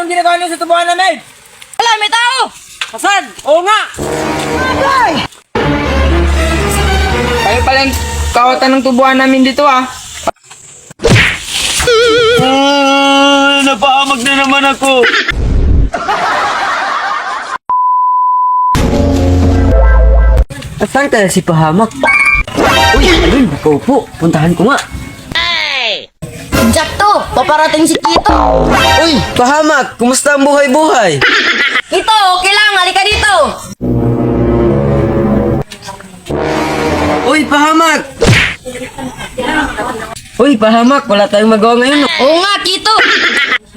anong ginagawa niyo sa tubuhan namin? Wala, may tao! Saan? Oo nga! Kayo pala yung kawatan ng tubuhan namin dito ah. Napahamag na naman ako. Saan kaya si Pahamak? Uy, ayun, nakaupo. Puntahan ko nga. Jakto, paparating si Kito. Uy, Pahamak, kumusta ang buhay-buhay? Kito, okay lang, halika dito. Uy, Pahamak! Uy, Pahamak, wala tayong magawa ngayon. Oo nga, Kito.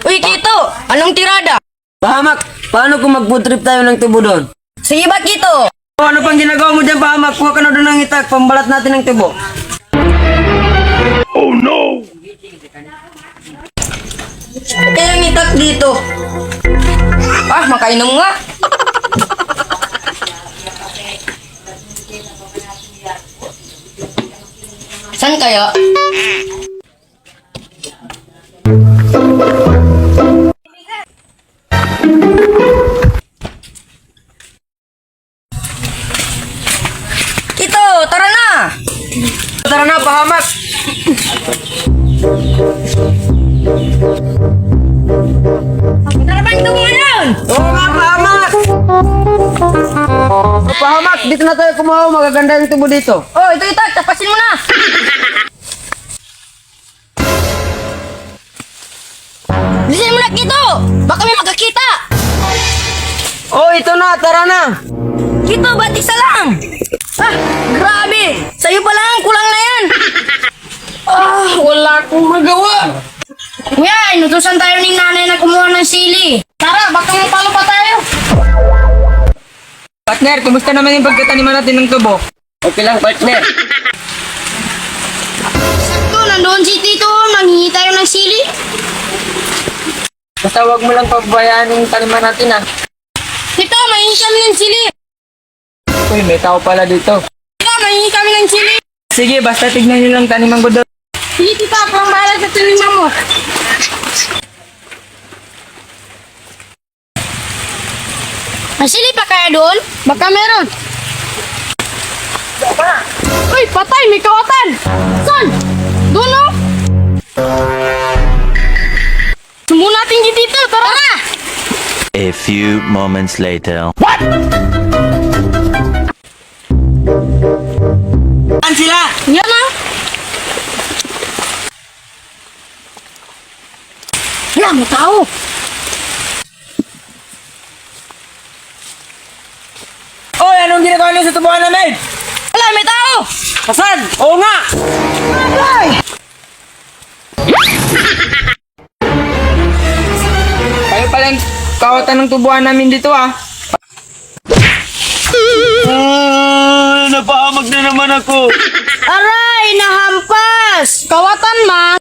Uy, Kito, anong tirada? Pahamak, paano kung mag-food trip tayo ng tubo doon? Sige ba, Kito? Ano pang ginagawa mo dyan, Pahamak? Kuha ka na doon ng itak, pambalat natin ng tubo. Oh no! Kaya ang itak dito. Ah, makainom nga. San kaya? Kito, tara na! Tara na, Pahamak! Tara bang ngayon? Oo nga, Pahamak! Pahamak, dito na tayo kumahaw. Magaganda yung tubo dito. Oh, ito itak, tapasin mo na! Bilisan mo na, Kito! Baka may magkakita! Oh, ito na, tara na! Kito, ba't isa lang? Ah, grabe! Sa'yo pa lang, kulang na yan! Ah, wala akong magawa! Kuya, inutusan tayo ng nanay na kumuha ng sili. Tara, baka mapalo pa tayo. Partner, kumusta naman yung pagkataniman natin ng tubo? Okay lang, partner. Sakto, nandoon si Tito, nanghingi tayo ng sili. Basta huwag mo lang pabayaan yung taniman natin ah. Tito, mahingi kami ng sili. Uy, may tao pala dito. Tito, mahingi kami ng sili. Sige, basta tignan nyo lang taniman ko doon. Sige, Tito, ako ang bahala sa tiniman mo. May sili pa kaya doon? Baka meron. Uy, patay! May kawatan! Saan? Doon o? Sumbong natin dito, tara! A few moments later. Saan sila? Yan na! Wala, may tao! Oy, anong ginagawa niyo sa tubuhan namin? Wala, may tao! Saan? Oo nga! Kayo pala yung kawatan ng tubuhan namin dito ah. Napahamag na naman ako. Aray, nahampas! Kawatan, ma!